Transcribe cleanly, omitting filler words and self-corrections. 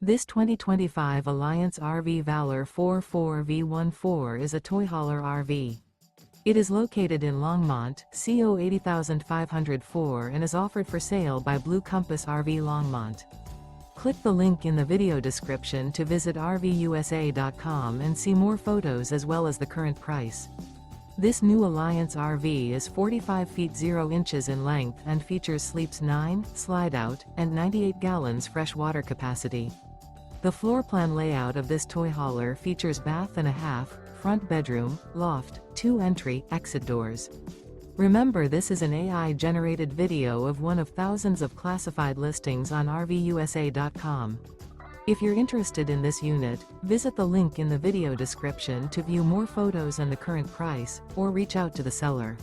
This 2025 Alliance RV Valor 44V14 is a toy hauler RV. It is located in Longmont, CO 80504 and is offered for sale by Blue Compass RV Longmont. Click the link in the video description to visit RVUSA.com and see more photos as well as the current price. This new Alliance RV is 45 feet 0 inches in length and features sleeps 9, slide-out, and 98 gallons fresh water capacity. The floor plan layout of this toy hauler features bath and a half, front bedroom, loft, 2 entry, exit doors. Remember, this is an AI-generated video of one of thousands of classified listings on RVUSA.com. If you're interested in this unit, visit the link in the video description to view more photos and the current price, or reach out to the seller.